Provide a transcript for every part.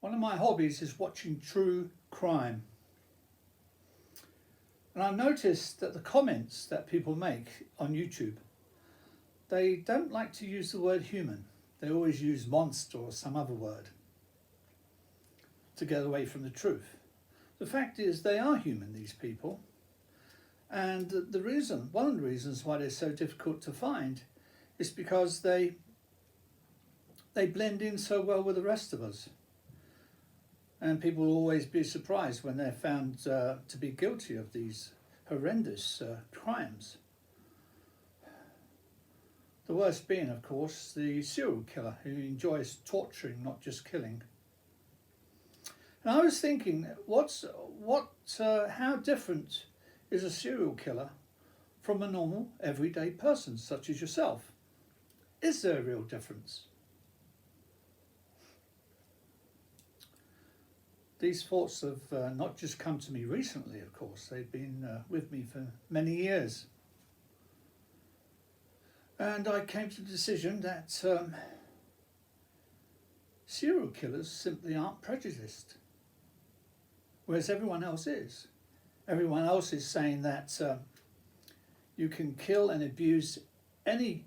One of my hobbies is watching true crime. And I noticed that the comments that people make on YouTube, they don't like to use the word human. They always use monster or some other word to get away from the truth. The fact is, they are human, these people. And one of the reasons why they're so difficult to find is because they blend in so well with the rest of us. And people will always be surprised when they're found to be guilty of these horrendous crimes. The worst being, of course, the serial killer who enjoys torturing, not just killing. And I was thinking, how different is a serial killer from a normal, everyday person such as yourself? Is there a real difference? These thoughts have not just come to me recently, of course. They've been with me for many years. And I came to the decision that serial killers simply aren't prejudiced, whereas everyone else is. Everyone else is saying that you can kill and abuse anyone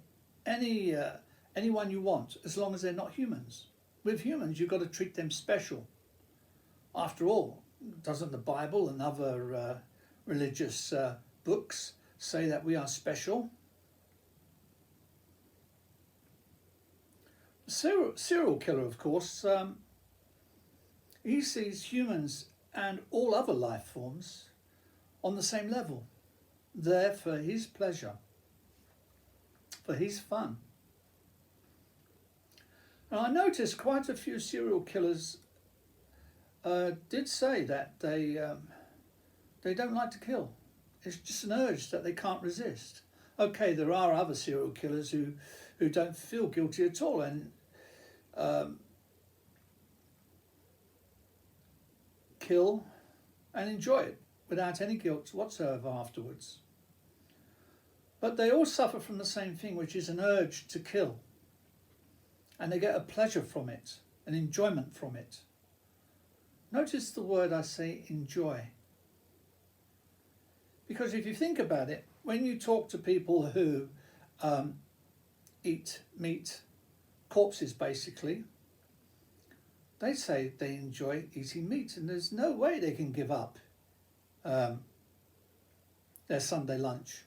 you want as long as they're not humans. With humans, you've got to treat them special. After all, doesn't the Bible and other religious books say that we are special? The serial killer, of course, he sees humans and all other life forms on the same level, there for his pleasure, for his fun. And I noticed quite a few serial killers did say that they don't like to kill. It's just an urge that they can't resist. Okay, there are other serial killers who don't feel guilty at all and kill and enjoy it without any guilt whatsoever afterwards. But they all suffer from the same thing, which is an urge to kill. And they get a pleasure from it, an enjoyment from it. Notice the word I say, enjoy. Because if you think about it, when you talk to people who eat meat, corpses basically, they say they enjoy eating meat, and there's no way they can give up their Sunday lunch.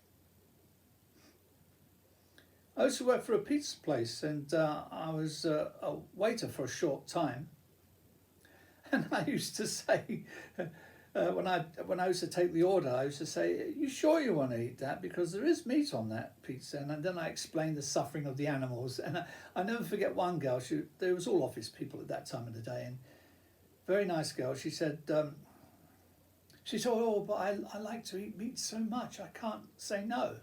I used to work for a pizza place, and I was a waiter for a short time. And I used to say, when I used to take the order, I used to say, "Are you sure you want to eat that? Because there is meat on that pizza." And then I explained the suffering of the animals. And I never forget one girl. There was all office people at that time of the day, and very nice girl. She said, "Oh, but I like to eat meat so much, I can't say no."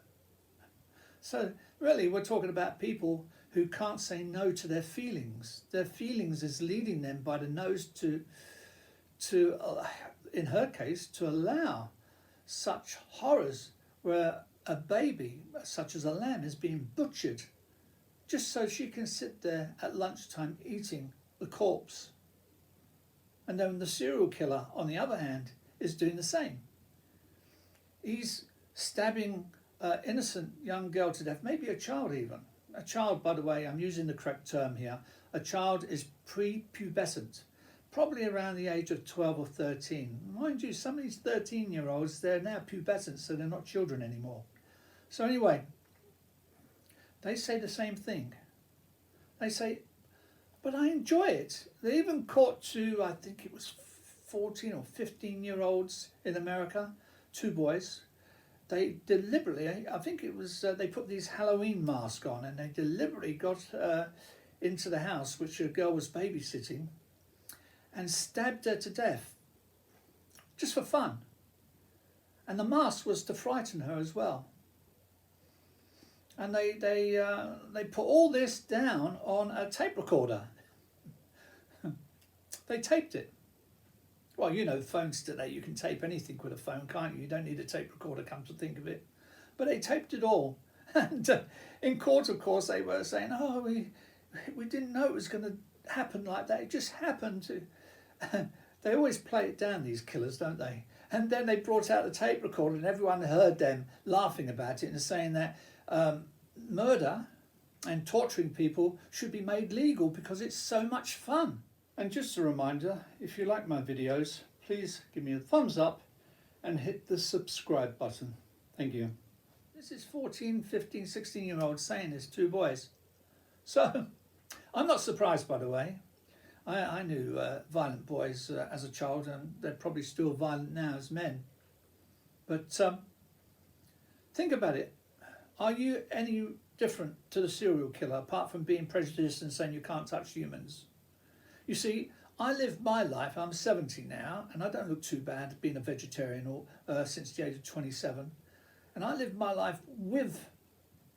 So really, we're talking about people who can't say no to their feelings. Their feelings is leading them by the nose to in her case, to allow such horrors where a baby, such as a lamb, is being butchered just so she can sit there at lunchtime eating the corpse. And then the serial killer, on the other hand, is doing the same. He's stabbing an innocent young girl to death, maybe a child even. A child, by the way, I'm using the correct term here. A child is prepubescent, probably around the age of 12 or 13. Mind you, some of these 13-year-olds, they're now pubescent, so they're not children anymore. So anyway, they say the same thing. They say, "But I enjoy it." They even caught two, I think it was 14 or 15-year-olds in America, two boys. They deliberately, I think it was, they put these Halloween masks on, and they deliberately got into the house which a girl was babysitting and stabbed her to death, just for fun. And the mask was to frighten her as well. And they put all this down on a tape recorder. They taped it. Well, you know, phones today, you can tape anything with a phone, can't you? You don't need a tape recorder, come to think of it. But they taped it all. And in court, of course, they were saying, "Oh, we didn't know it was going to happen like that. It just happened." They always play it down, these killers, don't they? And then they brought out the tape recorder and everyone heard them laughing about it and saying that murder and torturing people should be made legal because it's so much fun. And just a reminder, if you like my videos, please give me a thumbs up and hit the subscribe button. Thank you. This is 14, 15, 16-year-olds saying this, 2 boys. So, I'm not surprised, by the way. I knew violent boys as a child, and they're probably still violent now as men. But think about it. Are you any different to the serial killer, apart from being prejudiced and saying you can't touch humans? You see, I live my life. I'm 70 now, and I don't look too bad being a vegetarian since the age of 27. And I live my life with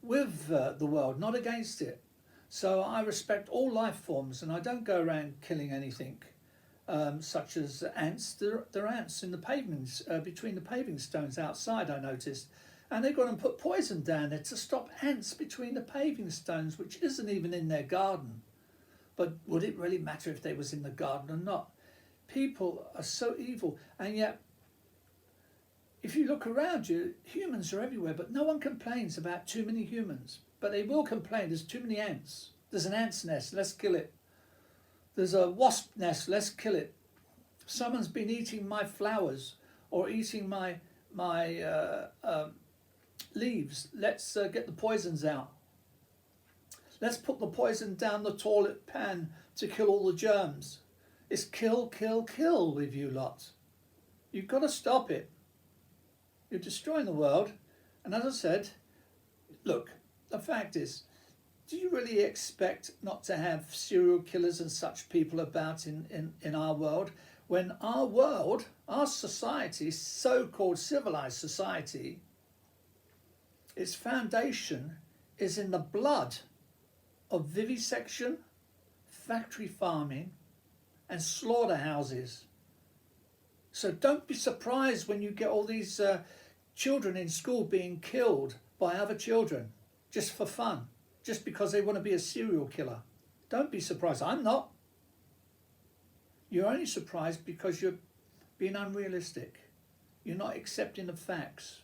the world, not against it. So I respect all life forms, and I don't go around killing anything, such as ants. There are ants in the pavements, between the paving stones outside, I noticed. And they've gone and put poison down there to stop ants between the paving stones, which isn't even in their garden. But would it really matter if they was in the garden or not? People are so evil, and yet, if you look around you, humans are everywhere, but no one complains about too many humans. But they will complain, there's too many ants. There's an ant's nest, let's kill it. There's a wasp nest, let's kill it. Someone's been eating my flowers or eating my leaves. Let's get the poisons out. Let's put the poison down the toilet pan to kill all the germs. It's kill, kill, kill with you lot. You've got to stop it. You're destroying the world. And as I said, look, the fact is, do you really expect not to have serial killers and such people about in our world, when our world, our society, so-called civilized society, its foundation is in the blood of vivisection, factory farming and slaughterhouses? So don't be surprised when you get all these children in school being killed by other children just for fun, just because they want to be a serial killer. Don't be surprised. I'm not. You're only surprised because you're being unrealistic. You're not accepting the facts.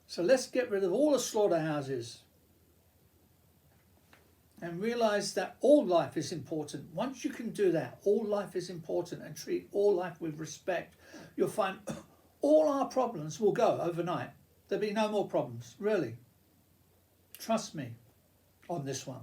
So let's get rid of all the slaughterhouses and realise that all life is important. Once you can do that, all life is important, and treat all life with respect, you'll find all our problems will go overnight. There'll be no more problems, really. Trust me on this one.